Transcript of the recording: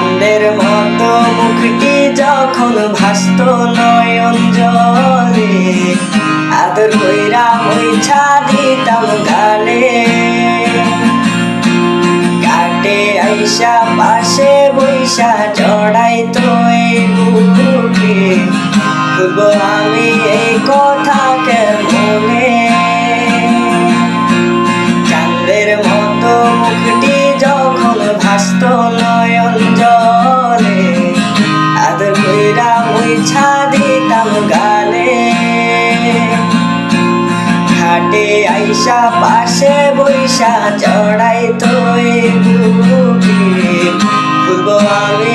চাঁদের মতো মুখটি যখন ভাসত নয়ন জলে, আদর কইরা মুইছা দিতাম গালে। কাটে আইসা পাশে বইসা জড়াইতো এই বুকে, ভুলবো আমি এই কথা কেমনে। চাঁদের মতো মুখটি যখন ভাসত নয়ন জলে, আদর কইরা মুইছা দিতাম গালে। ঘাটে আইসা পাশে বইসা জড়াইতো এই বুকে, ভুলবো আমি